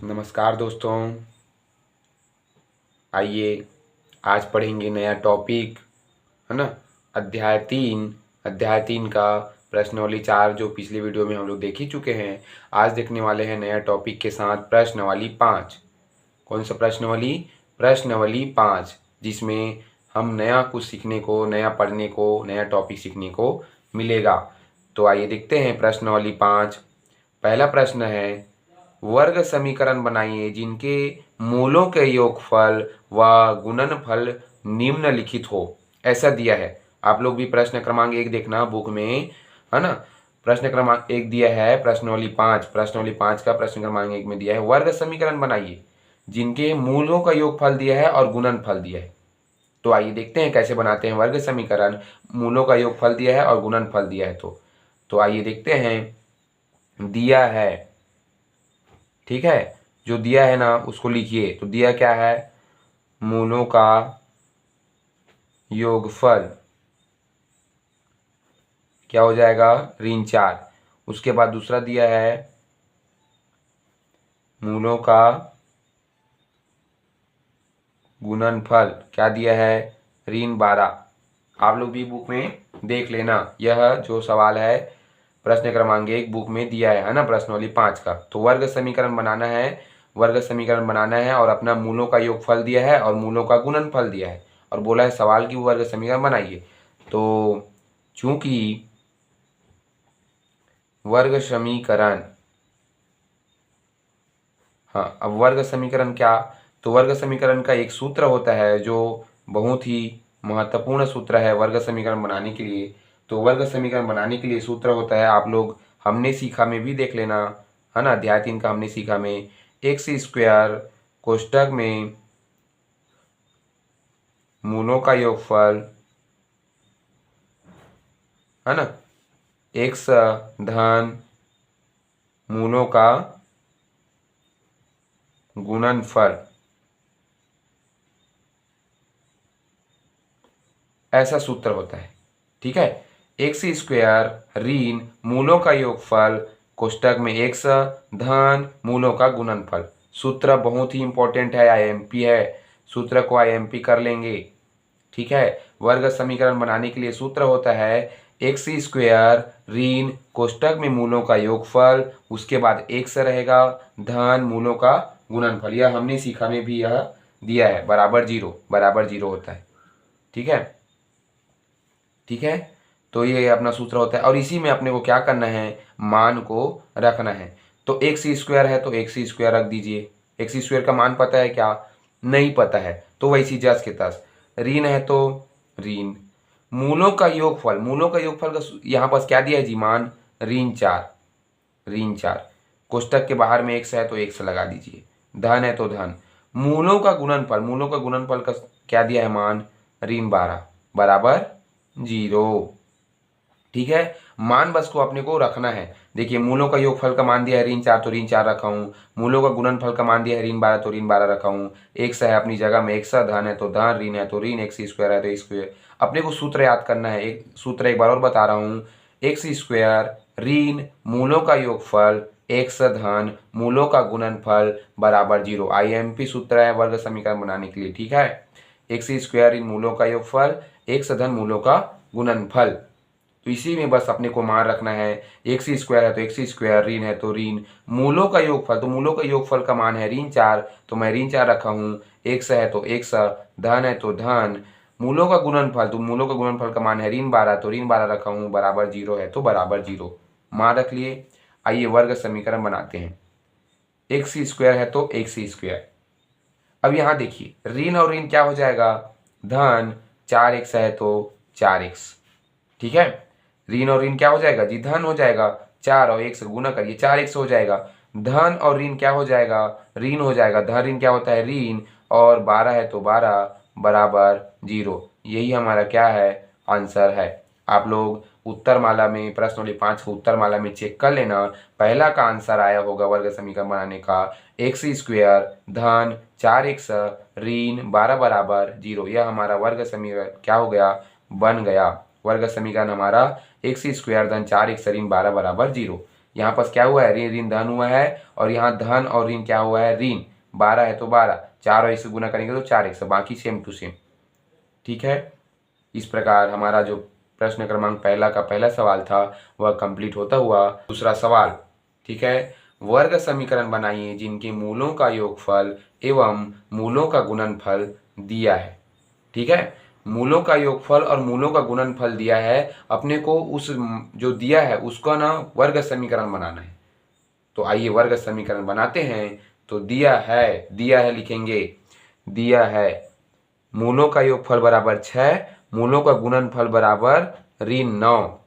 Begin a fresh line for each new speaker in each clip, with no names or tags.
नमस्कार दोस्तों। आइए आज पढ़ेंगे नया टॉपिक, है ना। अध्याय 3 का प्रश्नावली 4 जो पिछले वीडियो में हम लोग देख ही चुके हैं। आज देखने वाले हैं नया टॉपिक के साथ प्रश्नावली 5। कौन सा प्रश्नावली? प्रश्नावली 5, जिसमें हम नया कुछ सीखने को, नया पढ़ने को, नया टॉपिक सीखने को मिलेगा। तो आइए देखते हैं प्रश्नावली 5। पहला प्रश्न है, वर्ग समीकरण बनाइए जिनके मूलों के योगफल व गुणनफल निम्नलिखित हो। ऐसा दिया है। आप लोग भी प्रश्न क्रमांक 1 देखना बुक में, है ना। प्रश्न क्रमांक 1 दिया है, प्रश्नावली 5 का प्रश्न क्रमांक 1 में दिया है, वर्ग समीकरण बनाइए जिनके मूलों का योगफल दिया है और गुणनफल दिया है। तो आइए देखते हैं कैसे बनाते हैं वर्ग समीकरण। मूलों का योगफल दिया है और गुणनफल दिया है। तो आइए देखते हैं। दिया है, ठीक है, जो दिया है ना उसको लिखिए। तो दिया क्या है? मूलों का योगफल क्या हो जाएगा? ऋण 4। उसके बाद दूसरा दिया है मूलों का गुणनफल, क्या दिया है? ऋण 12। आप लोग भी बुक में देख लेना। यह जो सवाल है प्रश्न क्रमांक 1 बुक में दिया है ना, प्रश्नावली 5 का। तो वर्ग समीकरण बनाना है, और अपना मूलों का योगफल दिया है और मूलों का गुणनफल दिया है और बोला है सवाल की वर्ग समीकरण बनाइए। तो चूंकि वर्ग समीकरण, हाँ, अब वर्ग समीकरण क्या? तो वर्ग समीकरण का एक सूत्र होता है जो बहुत ही महत्वपूर्ण सूत्र है वर्ग समीकरण बनाने के लिए। तो वर्ग समीकरण बनाने के लिए सूत्र होता है, आप लोग हमने सीखा में भी देख लेना, है ना। अध्याय 3 का हमने सीखा में एक्स स्क्वायर कोष्टक में मूलों का योगफल, है ना, एक्स धन मूलों का गुणनफल, ऐसा सूत्र होता है। ठीक है, एक्स स्क्वायर ऋण मूलों का योगफल कोष्टक में एक्स धन मूलों का गुणनफल। सूत्र बहुत ही इंपॉर्टेंट है, आईएमपी है। सूत्र को आईएमपी कर लेंगे। ठीक है, वर्ग समीकरण बनाने के लिए सूत्र होता है एक्स स्क्वायर ऋण कोष्टक में मूलों का योगफल, उसके बाद एक्स रहेगा धन मूलों का गुणनफल। यह हमने सीखा में भी यह दिया है, बराबर जीरो होता है। ठीक है, ठीक है। तो ये अपना सूत्र होता है और इसी में अपने को क्या करना है? मान को रखना है। तो एक्स स्क्वायर है तो एक्स स्क्वायर रख दीजिए। एक्स स्क्वायर का मान पता है क्या? नहीं पता है, तो वैसी जस के तस। ऋण है तो ऋण मूलों का योगफल, का यहाँ पास क्या दिया है जी? मान ऋण 4। कोष्टक के बाहर में एक्स है तो एक्स लगा दीजिए। धन है तो धन। मूलों का गुणनफल का क्या दिया है? मान ऋण 12 बराबर 0। ठीक है, मान बस को अपने को रखना है। देखिए, मूलों का योगफल का मान दिया है ऋण 4 तो ऋण 4 रखा हूँ। मूलों का गुणनफल का मान दिया है ऋण 12 तो ऋण 12 रखा हूँ। एक्स है अपनी जगह में एक्स, धन है तो धन, ऋण है तो ऋण, एक्स स्क्वायर है तो स्क्वायर। अपने को सूत्र याद करना है। एक सूत्र एक बार और बता रहा हूँ, एक्स स्क्वायर ऋण मूलों का योगफल एक्स धन मूलों का गुणनफल बराबर 0। आईएमपी सूत्र है वर्ग समीकरण बनाने के लिए। ठीक है, एक्स स्क्वायर इन मूलों का योगफल एक्स धन मूलों का गुणनफल। तो इसी में बस अपने को मान रखना है, एक्स स्क्वायर है तो एक्स स्क्वायर, ऋण है तो ऋण, मूलों का योगफल, तो मूलों का योगफल का मान है ऋण 4 तो मैं ऋण 4 रखा हूँ। एक्स है तो एक्स, धन है तो धन, मूलों का गुणनफल, तो मूलों का गुणनफल का मान है ऋण 12 तो ऋण 12 रखा हूँ। बराबर 0 है तो बराबर 0 मान रख लिए। आइए वर्ग समीकरण बनाते हैं। एक्स स्क्वायर है तो एक्स स्क्वायर। अब यहाँ देखिए, ऋण और ऋण क्या हो जाएगा? धन, 4x है तो 4x। ठीक है, ऋण और ऋण क्या हो जाएगा जी? धन हो जाएगा। 4 और 1 से गुना करिए, 4x हो जाएगा। धन और ऋण क्या हो जाएगा? ऋण हो जाएगा। धन ऋण क्या होता है? ऋण, और 12 है तो 12 बराबर 0। यही हमारा क्या है? आंसर है। आप लोग उत्तर माला में, प्रश्नावली 5 को उत्तर माला में चेक कर लेना। पहला का आंसर आया होगा वर्ग समीकरण बनाने का, एक्स स्क्वायर धन 4x ऋण 12 बराबर 0। यह हमारा वर्ग समीकरण क्या हो गया? बन गया। वर्ग समीकरण हमारा एक्स स्क्वायर धन 4x ऋण 12 बराबर 0। यहाँ पर क्या हुआ है, ऋण ऋण धन हुआ है, और यहाँ धन और ऋण क्या हुआ है, ऋण। 12 है तो 12, 4 और 1 से गुना करेंगे तो 4x, बाकी सेम टू सेम। ठीक है, इस प्रकार हमारा जो प्रश्न क्रमांक पहला का पहला सवाल था वह कंप्लीट होता हुआ दूसरा सवाल। ठीक है, वर्ग समीकरण बनाइए जिनके मूलों का योगफल एवं मूलों का गुणनफल दिया है। ठीक है, मूलों का योगफल और मूलों का गुणनफल दिया है, अपने को उस जो दिया है उसका ना वर्ग समीकरण बनाना है। तो आइए वर्ग समीकरण बनाते हैं। तो दिया है लिखेंगे, दिया है मूलों का योगफल बराबर 6, मूलों का गुणनफल बराबर ऋण 9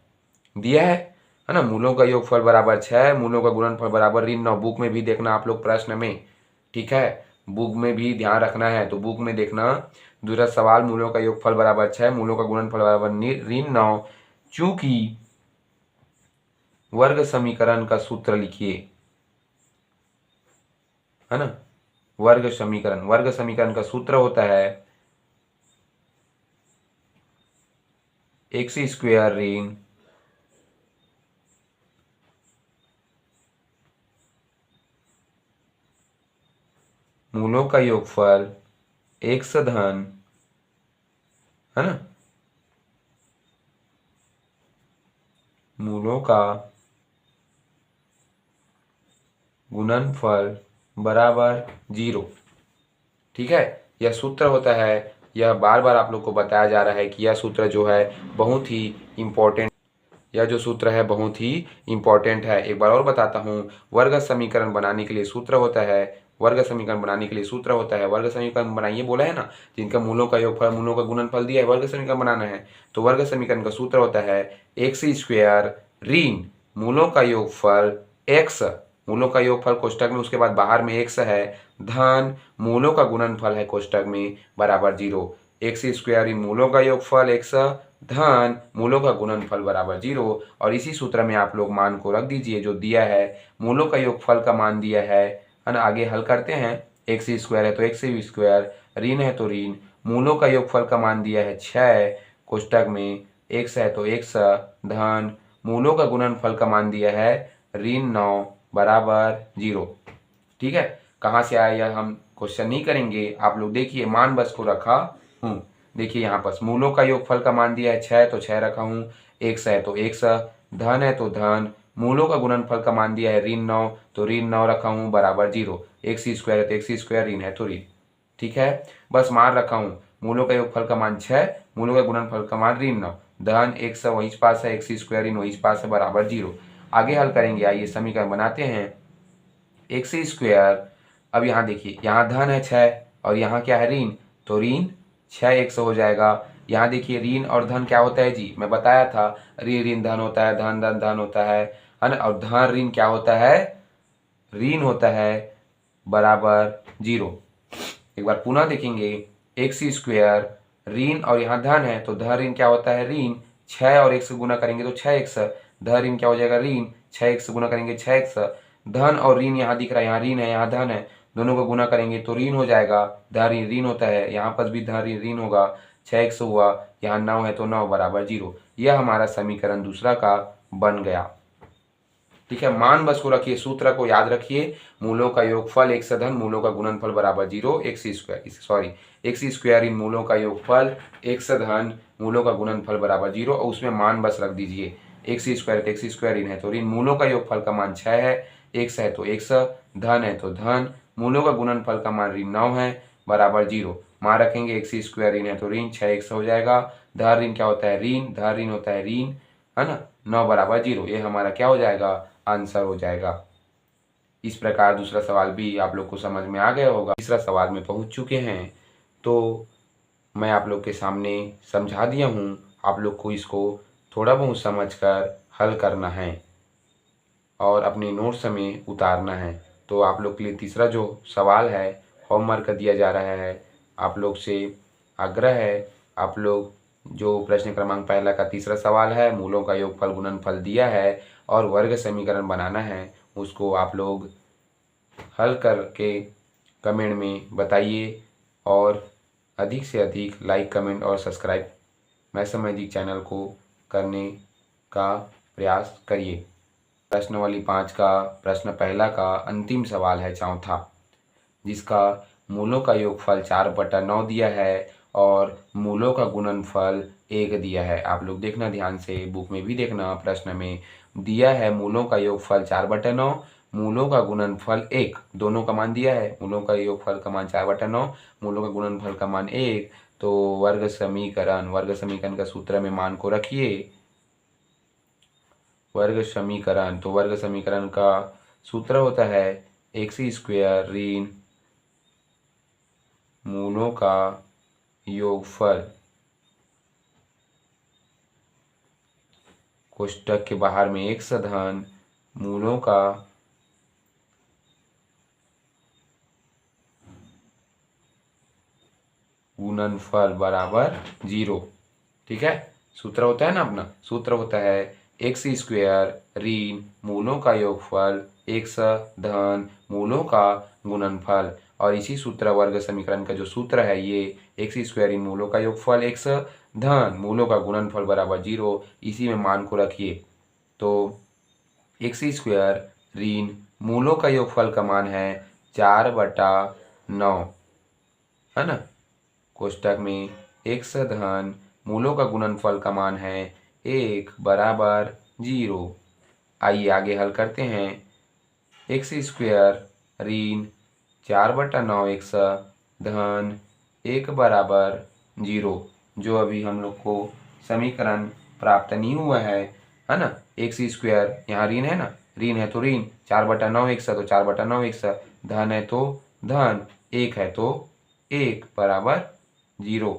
दिया है ना। मूलों का योगफल बराबर 6, मूलों का गुणनफल बराबर ऋण 9। बुक में भी देखना आप लोग प्रश्न में। ठीक है, बुक में भी ध्यान रखना है, तो बुक में देखना दूसरा सवाल, मूलों का योगफल बराबर 6, मूलों का गुणनफल बराबर ऋण 9। चूंकि वर्ग समीकरण का सूत्र लिखिए, है ना। वर्ग समीकरण का सूत्र होता है एक्स स्क्वायर ऋण मूलों का योगफल एक्स धन, है ना, मूलों का गुणनफल बराबर 0। ठीक है, यह सूत्र होता है। यह बार बार आप लोग को बताया जा रहा है कि यह सूत्र जो है बहुत ही इम्पोर्टेंट, यह जो सूत्र है बहुत ही इम्पोर्टेंट है। एक बार और बताता हूँ, वर्ग समीकरण बनाने के लिए सूत्र होता है, वर्ग समीकरण बनाने के लिए सूत्र होता है। वर्ग समीकरण बनाइए बोला है ना, जिनका मूलों का योगफल मूलों का गुणनफल दिया है, वर्ग समीकरण बनाना है। तो वर्ग समीकरण का सूत्र होता है एक्स स्क्वायर ऋण मूलों का योगफल एक्स, मूलों का योगफल कोष्टक में, उसके बाद बाहर में एक्स है, धन मूलों का गुणनफल है कोष्टक में बराबर 0। एक्स स्क्वायर इन मूलों का योगफल एक्स, धन मूलों का गुणनफल बराबर 0। और इसी सूत्र में आप लोग मान को रख दीजिए जो दिया है, मूलों का योगफल का मान दिया है ना। आगे हल करते हैं, एक्स स्क्वायर है तो एक्स स्क्वायर, ऋण है तो ऋण, मूलों का योगफल का मान दिया है 6 कोष्टक में, एक्स है तो एक्स, धन मूलों का गुणनफल का मान दिया है ऋण 9 बराबर 0। ठीक है, कहाँ से आया यह हम क्वेश्चन नहीं करेंगे, आप लोग देखिए, मान बस को रखा हूँ। देखिए यहाँ पर मूलों का योगफल का मान दिया है 6 तो 6 रखा हूँ, एक्स है तो एक्स, धन है तो धन, मूलों का गुणनफल का मान दिया है ऋण 9 तो ऋण 9 रखा हूँ बराबर 0। एक्स स्क्वायर है तो एक्स स्क्वायर, ऋण है तो ऋण। ठीक है, बस मान रखा हूँ, मूलों का योगफल का मान 6, मूलों का गुणनफल का मान ऋण 9, धन एक्स वहीं पास है, एक्स स्क्वायर ऋण वहीं पास है बराबर 0। आगे हल करेंगे, आइए समीकरण बनाते हैं। एक्स स्क्वायर, अब यहाँ देखिए, यहाँ धन है 6 और यहाँ क्या है ऋण, तो ऋण 6x हो जाएगा। यहाँ देखिए ऋण और धन क्या होता है जी, मैं बताया था, ऋण ऋण धन होता है, धन धन धन होता है ना। और धन ऋण क्या होता है, ऋण होता है बराबर 0। एक बार पुनः देखेंगे, एक्स स्क्वायर ऋण और यहाँ धन है तो धन ऋण क्या होता है, ऋण 6 और 1 से गुना करेंगे तो 6x, धन ऋण क्या हो जाएगा, ऋण 6x से गुना करेंगे 6x, धन और ऋण यहाँ दिख रहा है, यहाँ ऋण है यहाँ धन है, दोनों को गुना करेंगे तो ऋण हो जाएगा, धन ऋण ऋण होता है, यहाँ पर भी धन ऋण ऋण होगा, 6x हुआ, यहाँ 9 है तो 9 बराबर 0। यह हमारा समीकरण दूसरा का बन गया। ठीक है, मान बस को रखिए, सूत्र को याद रखिए, मूलों का योगफल एक्स धन मूलों का गुणनफल बराबर 0, एक्स स्क्वायर इन मूलों का योगफल एक्स धन मूलों का गुणनफल बराबर 0, और उसमें मान बस रख दीजिए, एक्स स्क्वायर तो एक्स स्क्वायर, ऋण है तो ऋण, मूलों का योगफल का मान 6 है, एक्स है तो एक्स, धन है तो धन, मूलों का गुणनफल का मान ऋण 9 है बराबर 0। मान रखेंगे एक्स स्क्वायर ऋण है तो ऋण 6x हो जाएगा, धन ऋण क्या होता है, ऋण, धन ऋण होता है ऋण, है ना, 9 बराबर 0। ये हमारा क्या हो जाएगा, आंसर हो जाएगा। इस प्रकार दूसरा सवाल भी आप लोग को समझ में आ गया होगा। तीसरा सवाल में पहुंच चुके हैं, तो मैं आप लोग के सामने समझा दिया हूं, आप लोग को इसको थोड़ा बहुत समझकर हल करना है और अपने नोट्स में उतारना है। तो आप लोग के लिए तीसरा जो सवाल है, होमवर्क दिया जा रहा है, आप लोग से आग्रह है, आप लोग जो प्रश्न क्रमांक पहला का तीसरा सवाल है, मूलों का योगफल गुणनफल दिया है और वर्ग समीकरण बनाना है, उसको आप लोग हल करके कमेंट में बताइए और अधिक से अधिक लाइक, कमेंट और सब्सक्राइब मैथमेटिक्स चैनल को करने का प्रयास करिए। प्रश्नावली 5 का प्रश्न पहला का अंतिम सवाल है चौथा, जिसका मूलों का योगफल 4/9 दिया है और मूलों का गुणनफल 1 दिया है। आप लोग देखना ध्यान से, बुक में भी देखना, प्रश्न में दिया है मूलों का योगफल 4/9, मूलों का गुणनफल 1, दोनों का मान दिया है। मूलों का योगफल का मान 4/9, मूलों का गुणनफल का मान 1। तो वर्ग समीकरण का सूत्र में मान को रखिए। वर्ग समीकरण का सूत्र होता है x² ऋण मूलों का योगफल कोष्टक के बाहर में x धन मूलों का गुणनफल बराबर 0। ठीक है, सूत्र होता है ना, अपना सूत्र होता है x² ऋण मूलों का योगफल x धन मूलों का गुणनफल। और इसी सूत्र वर्ग समीकरण का जो सूत्र है ये x² ऋण मूलों का योगफल x धन मूलों का गुणनफल बराबर 0, इसी में मान को रखिए। तो x² ऋण मूलों का योगफल का मान है 4/9, है ना। कोष्टक में x धन मूलों का गुणनफल का मान है 1 बराबर 0। आइए आगे हल करते हैं। x² ऋण 4/9 x धन 1 बराबर 0, जो अभी हम लोग को समीकरण प्राप्त नहीं हुआ है ना। x² यहाँ ऋण है ना, ऋण है तो ऋण 4/9 x, तो 4/9 x, धन है तो धन, 1 है तो 1 बराबर 0।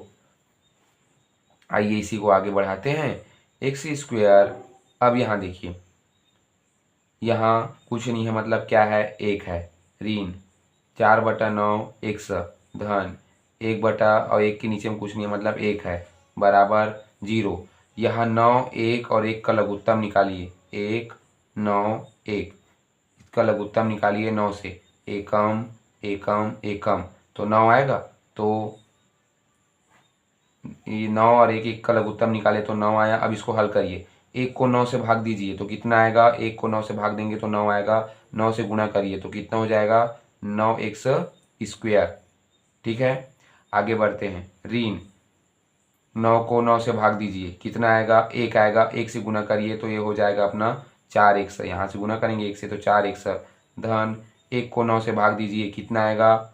आइए इसी को आगे बढ़ाते हैं। x², अब यहाँ देखिए, यहाँ कुछ नहीं है, मतलब क्या है, 1 है, ऋण 4/9 x धन 1 बटा और 1 के नीचे में कुछ नहीं है, मतलब 1 है, बराबर 0। यहाँ 9, 1 और 1 का लघुत्तम निकालिए, 1 9 1, इसका लघुत्तम निकालिए 9 से, एकम एकम एकम, तो 9 आएगा। तो ये 9 और 1 का लघुत्तम निकाले तो 9 आया। अब इसको हल करिए, 1 को 9 से भाग दीजिए तो कितना आएगा, 1 को 9 से भाग देंगे तो 9 आएगा, 9 से गुणा करिए तो कितना हो जाएगा, 9x²। ठीक है, आगे बढ़ते हैं। ऋण 9 को 9 से भाग दीजिए, कितना आएगा, 1 आएगा, 1 से गुणा करिए तो ये हो जाएगा अपना 4x, यहाँ से गुणा करेंगे 1 से तो 4x, धन 1 को 9 से भाग दीजिए, कितना आएगा,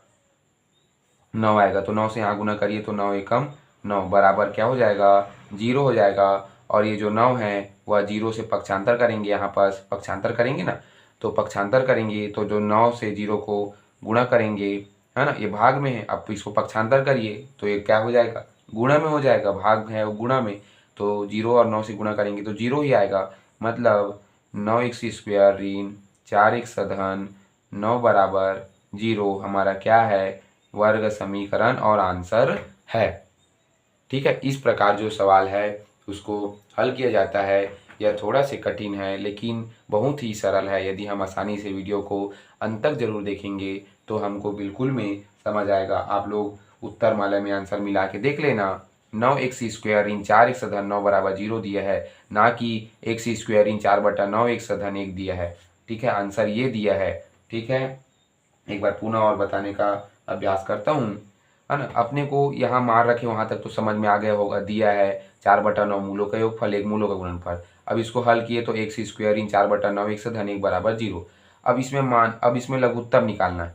9 आएगा, तो 9 से यहाँ गुणा करिए तो 9 एकम 9 बराबर क्या हो जाएगा, 0 हो जाएगा। और ये जो 9 है वह 0 से पक्षांतर करेंगे, यहाँ पास पक्षांतर करेंगे ना, तो पक्षांतर करेंगे तो जो 9 से 0 को गुणा करेंगे, है ना, ये भाग में है, अब इसको पक्षांतर करिए तो ये क्या हो जाएगा, गुणा में हो जाएगा, भाग है वो गुणा में, तो 0 और 9 से गुणा करेंगे तो 0 ही आएगा। मतलब 9x² ऋण 4x धन 9 बराबर 0 हमारा क्या है, वर्ग समीकरण और आंसर है। ठीक है, इस प्रकार जो सवाल है उसको हल किया जाता है। यह थोड़ा से कठिन है लेकिन बहुत ही सरल है। यदि हम आसानी से वीडियो को अंत तक जरूर देखेंगे तो हमको बिल्कुल में समझ आएगा। आप लोग उत्तर माला में आंसर मिला के देख लेना। 9x² ऋण 4x धन 9 बराबर 0 दिया है, ना कि x² ऋण 4/9 x धन 1 दिया है। ठीक है, आंसर ये दिया है। ठीक है, एक बार पुनः और बताने का अभ्यास करता हूँ, है ना। अपने को यहाँ मार रखे वहाँ तक तो समझ में आ गया होगा। दिया है 4/9 मूलों का योगफल 1 मूलों का गुणनफल। अब इसको हल किए तो x² ऋण 4/9 x धन 1 बराबर 0। अब इसमें लघुत्तम निकालना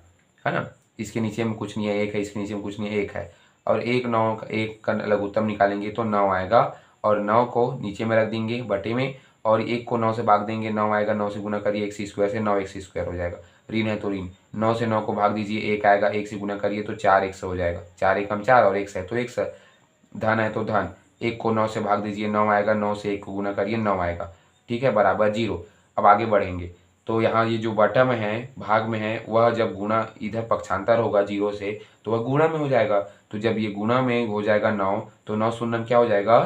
है ना। इसके नीचे में कुछ नहीं है, 1 है, इसके नीचे में कुछ नहीं है, 1 है, और 1 का लघुत्तम निकालेंगे तो 9 आएगा, और 9 को नीचे में रख देंगे बटे में, और 1 को 9 से भाग देंगे, 9 आएगा, 9 से गुणा करिए x² से, 9x² हो जाएगा। ऋण है तो ऋण, 9 से 9 को भाग दीजिए, 1 आएगा, 1 से गुणा करिए तो 4x हो जाएगा, 4 एकम 4 और x है तो x, धन है तो धन, 1 को 9 से भाग दीजिए, 9 आएगा, 9 से 1 को गुणा करिए, 9 आएगा। ठीक है, बराबर 0। अब आगे बढ़ेंगे तो यहाँ ये जो बटा में है, भाग में है, वह जब गुणा इधर पक्षांतर होगा 0 से तो वह गुणा में हो जाएगा। तो जब ये गुणा में हो जाएगा 9, तो 9 शून्य क्या हो जाएगा,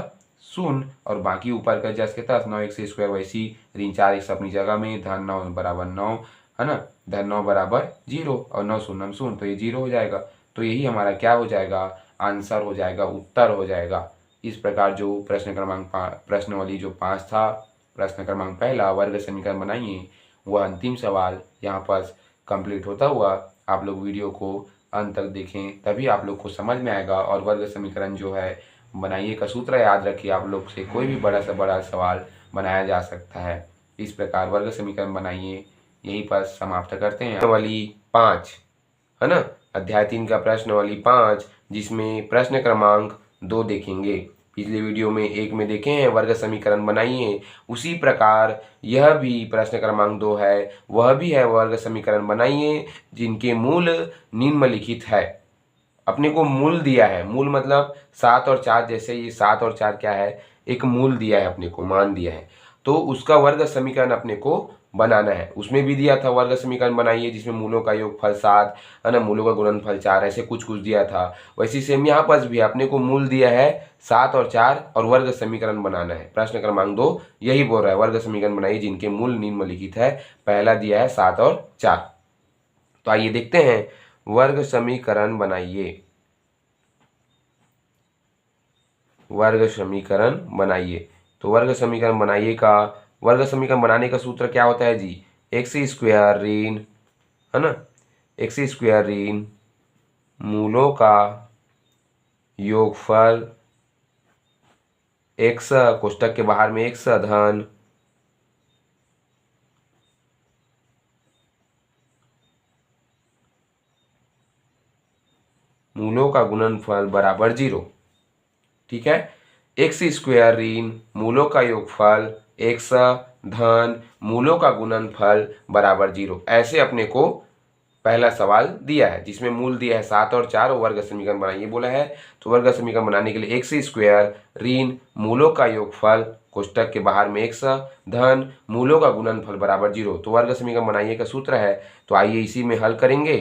0, और बाकी ऊपर का जस के तस 9x² वैसी ऋण 4x अपनी जगह में, धन 9 बराबर 9, है ना, धन 9 बराबर 0 और 9 शून्य 0, तो ये 0 हो जाएगा। तो यही हमारा क्या हो जाएगा, आंसर हो जाएगा, उत्तर हो जाएगा। इस प्रकार जो प्रश्न वाली जो 5 था, प्रश्न क्रमांक पहला वर्ग समीकरण बनाइए, वह अंतिम सवाल यहाँ पर कंप्लीट होता हुआ आप लोग वीडियो को अंत तक देखें, तभी आप लोग को समझ में आएगा। और वर्ग समीकरण जो है बनाइए का सूत्र याद रखिए, आप लोग से कोई भी बड़ा से बड़ा सवाल बनाया जा सकता है। इस प्रकार वर्ग समीकरण बनाइए, यहीं पर समाप्त करते हैं। प्रश्नावली 5 है ना, अध्याय 3 का प्रश्नावली 5, जिसमें प्रश्न क्रमांक 2 देखेंगे। पिछले वीडियो में 1 में देखे हैं वर्ग समीकरण बनाइए, उसी प्रकार यह भी प्रश्न क्रमांक 2 है, वह भी है वर्ग समीकरण बनाइए जिनके मूल निम्नलिखित है। अपने को मूल दिया है, मूल मतलब 7 और 4, जैसे ये 7 और 4 क्या है, एक मूल दिया है, अपने को मान दिया है, तो उसका वर्ग समीकरण अपने को बनाना है। उसमें भी दिया था वर्ग समीकरण बनाइए जिसमें मूलों का योगफल 7 है ना, मूलों का गुणनफल 4, ऐसे कुछ कुछ दिया था। वैसे सेम यहाँ पर भी अपने को मूल दिया है 7 और 4 और वर्ग समीकरण बनाना है। प्रश्न क्रमांक 2 यही बोल रहा है, वर्ग समीकरण बनाइए जिनके मूल निम्नलिखित है। पहला दिया है 7 और 4। तो आइए देखते हैं, वर्ग समीकरण बनाइए, वर्ग समीकरण बनाइए। तो वर्ग समीकरण बनाइए का वर्ग समीकरण बनाने का सूत्र क्या होता है जी, एक्स स्क्वायर ऋण है ना, एक्स स्क्वायर ऋण मूलों का योगफल एक्स, कोष्टक के बाहर में एक्स धन मूलों का गुणनफल बराबर 0। ठीक है, एक्स स्क्वायर ऋण मूलों का योगफल एक्स धन मूलों का गुणनफल बराबर 0, ऐसे अपने को पहला सवाल दिया है जिसमें मूल दिया है 7 और 4 और वर्ग समीकरण बनाइए बोला है। तो वर्ग समीकरण बनाने के लिए एक्स स्क्वायर ऋण मूलों का योगफल कोष्टक के बाहर में एक्स धन मूलों का गुणनफल बराबर 0, तो वर्ग समीकरण बनाइए का सूत्र है। तो आइए इसी में हल करेंगे।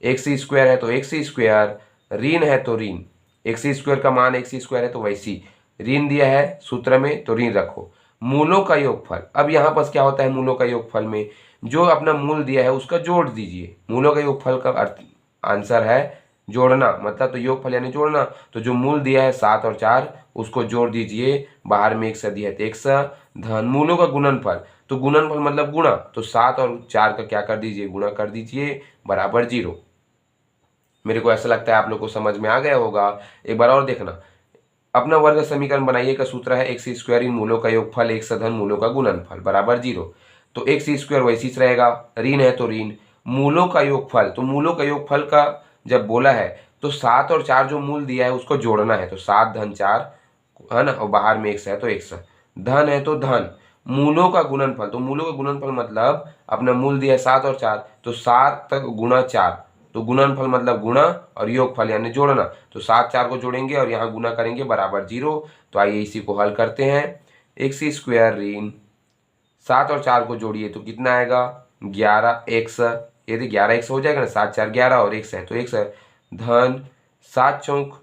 एक्स स्क्वायर है तो एक्स स्क्वायर, ऋण है तो ऋण, एक्स स्क्वायर का मान एक्स स्क्वायर है तो वैसी ऋण दिया है सूत्र में तो ऋण रखो। मूलों का योगफल, अब यहाँ पर क्या होता है मूलों का योगफल में, जो अपना मूल दिया है उसका जोड़ दीजिए। मूलों का योगफल का अर्थ आंसर है जोड़ना, मतलब तो योगफल यानी जोड़ना। तो जो मूल दिया है 7 और 4 उसको जोड़ दीजिए, बाहर में एक दिया है तो 1 धन मूलों का गुणनफल, तो गुणनफल मतलब गुणा, तो 7 और 4 का क्या कर दीजिए, गुणा कर दीजिए बराबर 0। मेरे को ऐसा लगता है आप लोग को समझ में आ गया होगा। एक बार और देखना, अपना वर्ग समीकरण बनाइए का सूत्र है एक्स स्क्वायर इन मूलों का योगफल एक्स धन मूलों का गुणनफल बराबर 0। तो एक्स स्क्वायर वैसी रहेगा, ऋण है तो ऋण, मूलों का योगफल, तो मूलों का योगफल का जब बोला है तो 7 और 4 जो मूल दिया है उसको जोड़ना है, तो 7 धन 4 है ना, और बाहर में एक्स है तो एक्स, धन है तो धन मूलों का गुणनफल, तो मूलों का गुणनफल मतलब अपना मूल दिया है 7 और 4, तो 7 तक गुणा 4, तो गुणनफल मतलब गुणा और योगफल यानी जोड़ना, तो 7 4 को जोड़ेंगे और यहाँ गुणा करेंगे बराबर 0। तो आइए इसी को हल करते हैं। एक्स स्क्वायर ऋण 7 और 4 को जोड़िए तो कितना आएगा 11x, यदि 11x हो जाएगा ना, 7 4 11 और x है तो x है, धन 7 चौक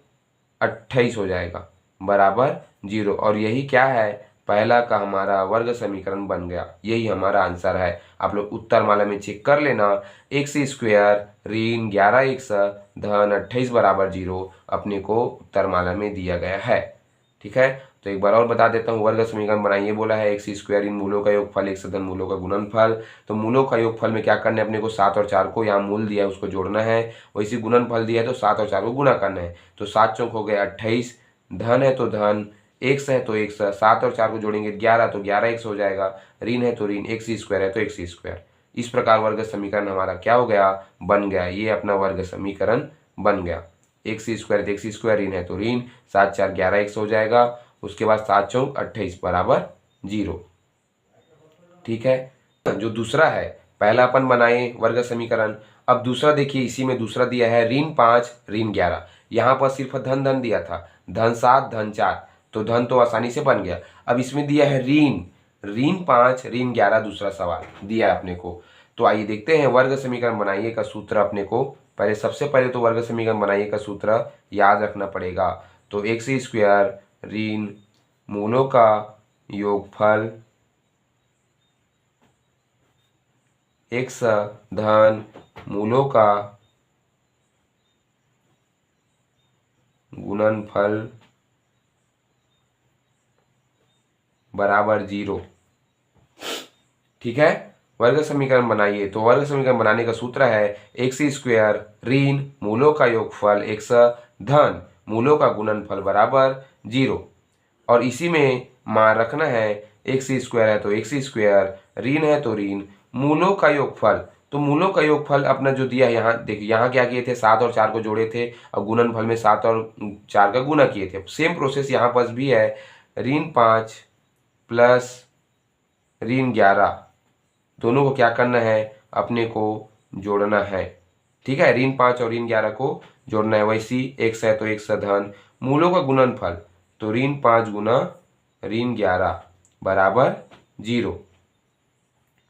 28 हो जाएगा बराबर 0। और यही क्या है, पहला का हमारा वर्ग समीकरण बन गया, यही हमारा आंसर है। आप लोग उत्तर माला में चेक कर लेना, एक्स स्क्वायर ऋण 11x धन 28 बराबर 0 अपने को उत्तर माला में दिया गया है। ठीक है, तो एक बार और बता देता हूँ, वर्ग समीकरण बनाइए बोला है एक्स स्क्वायर इन मूलों का योगफल एक्स धन मूलों का गुणनफल। तो मूलों का योगफल में क्या करना है अपने को, 7 और 4 को, यहाँ मूल दिया है उसको जोड़ना है, वैसे गुणनफल दिया है तो 7 और 4 को गुणा करना है, तो 7 चौक हो गया 28, धन है तो धन, एक्स है तो एक्स, 7 और 4 को जोड़ेंगे 11 तो 11x हो जाएगा, ऋण है तो ऋण, एक्स स्क्वायर है तो एक्स स्क्वायर। इस प्रकार वर्ग समीकरण हमारा क्या हो गया, बन गया, ये अपना वर्ग समीकरण बन गया। एक्स स्क्वायर एक्स स्क्वायर, ऋण है तो ऋण, 7 4 11x हो जाएगा, उसके बाद 7 चौक 28 बराबर 0। ठीक है, जो दूसरा है, पहला अपन बनाए वर्ग समीकरण, अब दूसरा देखिए, इसी में दूसरा दिया है ऋण 5 ऋण 11, यहाँ पर सिर्फ धन धन दिया था, धन 7 धन 4, तो धन तो आसानी से बन गया। अब इसमें दिया है ऋण, ऋण 5 ऋण 11 दूसरा सवाल दिया है अपने को। तो आइए देखते हैं, वर्ग समीकरण बनाइए का सूत्र अपने को पहले, सबसे पहले तो वर्ग समीकरण बनाइए का सूत्र याद रखना पड़ेगा। तो एक्स स्क्वायर ऋण मूलों का योगफल एक्स धन मूलों का गुणनफल बराबर 0। ठीक है। वर्ग समीकरण बनाइए। तो वर्ग समीकरण बनाने का सूत्र है एक्स स्क्वायर ऋण मूलों का योगफल एक्स धन मूलों का गुणनफल बराबर 0। और इसी में मान रखना है एक्स स्क्वायर है तो एक्स स्क्वायर, ऋण है तो ऋण, मूलों का योगफल। तो मूलों का योगफल अपना जो दिया है यहाँ देखिए, यहाँ क्या किए थे 7 और 4 को जोड़े थे और गुणनफल में 7 और 4 का गुना किए थे। सेम प्रोसेस यहाँ पर भी है। ऋण 5 प्लस ऋण 11 दोनों को क्या करना है, अपने को जोड़ना है। ठीक है, ऋण 5 और ऋण 11 को जोड़ना है। वैसी एक्स है तो एक्स धन मूलों का गुणनफल, तो ऋण 5 गुना ऋण 11 बराबर 0।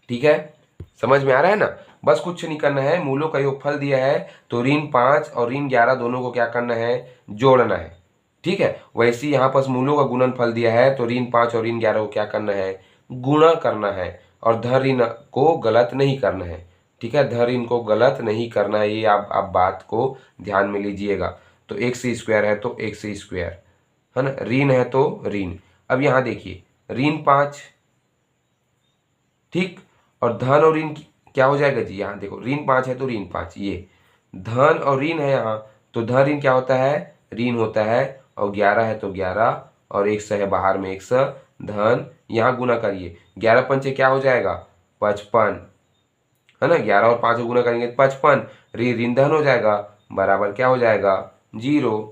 ठीक है, समझ में आ रहा है ना। बस कुछ नहीं करना है, मूलों का योगफल दिया है तो ऋण 5 और ऋण 11 दोनों को क्या करना है, जोड़ना है। ठीक है, वैसे यहाँ पर मूलों का गुणनफल दिया है तो ऋण 5 और ऋण 11 को क्या करना है, गुणा करना है। और धन ऋण को गलत नहीं करना है। ठीक है, धन ऋण को गलत नहीं करना है, ये आप बात को ध्यान में लीजिएगा। तो एक्स स्क्वायर है तो एक्स स्क्वायर है ना, ऋण है तो ऋण। अब यहाँ देखिए ऋण 5, ठीक, और धन और ऋण क्या हो जाएगा जी, यहाँ देखो ऋण 5 है तो ऋण 5, ये धन और ऋण है यहाँ, तो धन ऋण क्या होता है, ऋण होता है। और 11 है तो 11 और 1 है बाहर में 1 धन, यहाँ गुना करिए 11 पंचे क्या हो जाएगा 55, है ना। 11 और 5 को गुना करेंगे 55, ऋण धन हो जाएगा बराबर क्या हो जाएगा 0।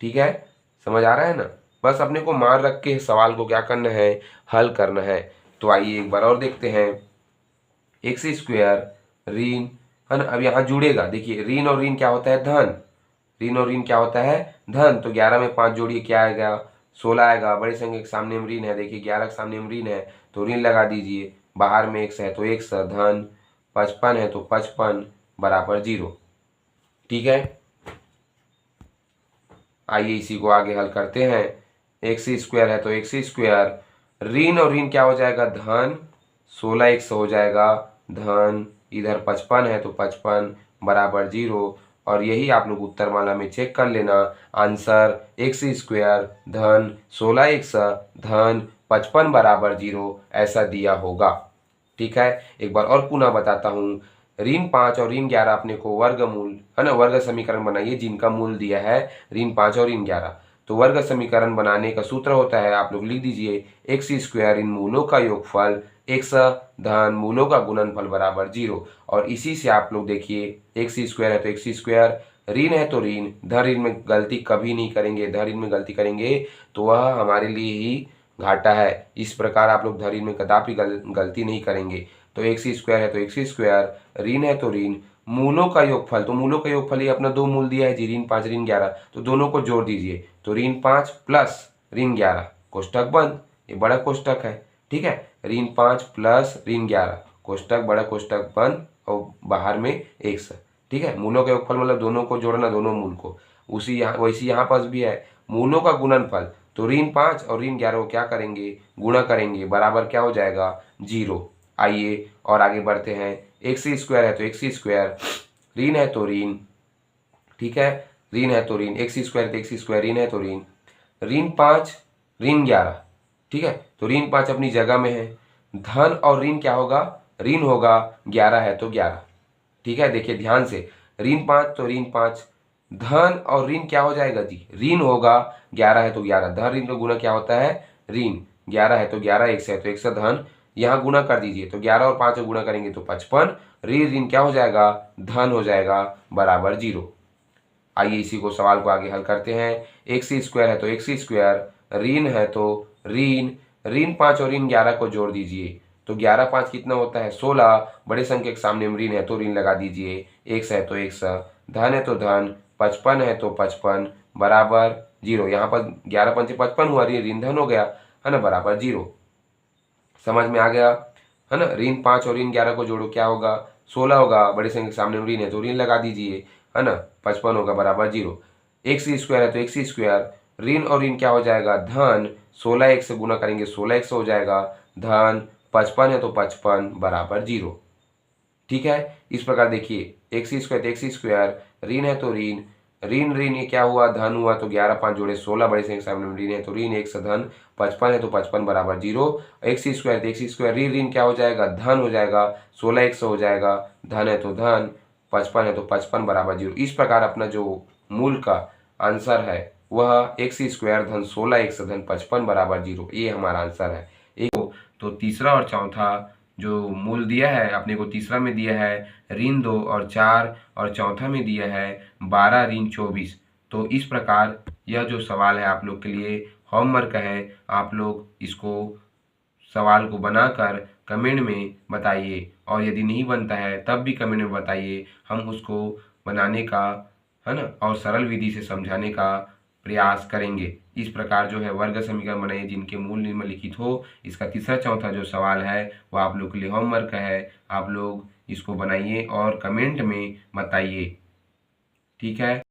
ठीक है, समझ आ रहा है ना। बस अपने को मान रख के सवाल को क्या करना है, हल करना है। तो आइए एक बार और देखते हैं। एक्स स्क्वायर ऋण, है ना। अब यहाँ जुड़ेगा, देखिए ऋण और ऋण क्या होता है, धन, ऋण और ऋण क्या होता है, धन। तो 11 में 5 जोड़िए क्या आएगा, 16 आएगा। बड़ी संख्या के सामने में ऋण है, देखिए 11 के सामने में ऋण है तो ऋण लगा दीजिए। बाहर में 1 है तो 1 धन, 55 है तो 55 बराबर 0। ठीक है, आइए इसी को आगे हल करते हैं। एक्स स्क्वायर है तो एक्स स्क्वायर, ऋण और ऋण क्या हो जाएगा, धन, 16 1 हो जाएगा धन, इधर 55 है तो 55 बराबर 0। और यही आप लोग उत्तर माला में चेक कर लेना। आंसर एक्स स्क्वायर धन 16 1 धन 55 बराबर 0 ऐसा दिया होगा। ठीक है, एक बार और पुनः बताता हूँ। ऋण 5 और ऋण 11 अपने को वर्गमूल, है ना, वर्ग समीकरण बनाइए जिनका मूल दिया है ऋण 5 और ऋण 11। तो वर्ग समीकरण बनाने का सूत्र होता है, आप लोग लिख दीजिए एक्स स्क्वायर इन मूलों का योगफल एक्स धन मूलों का गुणनफल बराबर 0। और इसी से आप लोग देखिए एक्स स्क्वायर है तो एक्स स्क्वायर, ऋण है तो ऋण, धन ऋण में गलती कभी नहीं करेंगे, धन ऋण में गलती करेंगे तो वह हमारे लिए ही घाटा है। इस प्रकार आप लोग धन ऋण में कदापि गलती नहीं करेंगे। तो एक्स स्क्वायर है तो एक्स स्क्वायर, ऋण है तो ऋण, मूलों का योगफल, तो मूलों का योगफल ये अपना दो मूल दिया है जी, ऋण 5 ऋण 11, तो दोनों को जोड़ दीजिए। तो ऋण 5 प्लस ऋण 11 कोष्टक बंद, ये बड़ा कोष्टक है। ठीक है, ऋण 5 प्लस ऋण 11 कोष्टक बड़ा कोष्टक बंद और बाहर में 1। ठीक है, मूलों का योगफल मतलब दोनों को जोड़ना, दोनों मूल को। उसी यहाँ वैसी यहाँ पास भी है मूलों का गुणनफल, तो ऋण 5 और ऋण 11 को क्या करेंगे, गुणा करेंगे, बराबर क्या हो जाएगा 0। आइए और आगे बढ़ते हैं। एक्स स्क्वायर है तो एक्स स्क्वायर, ऋण है तो ऋण, ठीक है, ऋण है तो ऋण, एक्स स्क्वायर तो एक्स स्क्वायर, ऋण है तो ऋण, ऋण 5 ऋण 11, ठीक है, तो ऋण 5 अपनी जगह में है। धन और ऋण क्या होगा, ऋण होगा, 11 है तो 11। ठीक है, देखिए ध्यान से, ऋण 5 तो ऋण 5, धन और ऋण क्या हो जाएगा जी, ऋण होगा, 11 है तो 11, धन ऋण का गुना क्या होता है ऋण, 11 है तो 11, 1 है तो 1 धन, यहाँ गुना कर दीजिए तो 11 और 5 को गुना करेंगे तो 55, ऋण ऋण क्या हो जाएगा, धन हो जाएगा बराबर 0। आइए इसी को सवाल को आगे हल करते हैं। एक्स स्क्वायर है तो एक्स स्क्वायर, ऋण है तो ऋण, ऋण 5 और ऋण 11 को जोड़ दीजिए तो 11 5 कितना होता है 16, बड़े संख्या के सामने में ऋण है तो ऋण लगा दीजिए, 1 है तो 1, धन है तो धन, 55 है तो 55 बराबर 0। यहाँ पर 11 5 55 हुआ, ऋण धन हो गया, है ना, बराबर 0। समझ में आ गया, है ना। ऋण 5 और ऋण 11 को जोड़ो क्या होगा 16 होगा, बड़े संख्या के सामने ऋण है तो ऋण लगा दीजिए, है ना, 55 होगा बराबर 0। एक्स स्क्वायर है तो एक्स स्क्वायर, ऋण और ऋण क्या हो जाएगा धन, 16 1 से गुना करेंगे 16 1 हो जाएगा धन, 55 है तो 55 बराबर 0। ठीक है, इस प्रकार देखिए एक्स स्क्वायर तो एक्स स्क्वायर, ऋण है तो ऋण, ऋण ऋण ये क्या हुआ, धन हुआ, तो 11 5 जोड़े 16, बड़े से सामने में ऋण है तो ऋण 1 से धन 55 है तो 55 बराबर 0। एक्स स्क्वायर तो एक्स स्क्वायर ऋण ऋण क्या हो जाएगा, धन हो जाएगा, 16 1 हो जाएगा, धन है तो धन, 55 है तो 55 बराबर 0। इस प्रकार अपना जो मूल का आंसर है वह एक्स स्क्वायर धन 16 1 धन 55 बराबर 0, ये हमारा आंसर है। एक तो तीसरा और चौथा जो मूल दिया है अपने को, तीसरा में दिया है ऋण 2 और 4 और चौथा में दिया है 12 ऋण 24। तो इस प्रकार यह जो सवाल है आप लोग के लिए होमवर्क है, आप लोग इसको सवाल को बनाकर कमेंट में बताइए, और यदि नहीं बनता है तब भी कमेंट में बताइए, हम उसको बनाने का है ना और सरल विधि से समझाने का प्रयास करेंगे। इस प्रकार जो है वर्ग समीकरण बनाइए जिनके मूल निम्नलिखित हो। इसका तीसरा चौथा जो सवाल है वो आप लोग के लिए होमवर्क है, आप लोग इसको बनाइए और कमेंट में बताइए। ठीक है।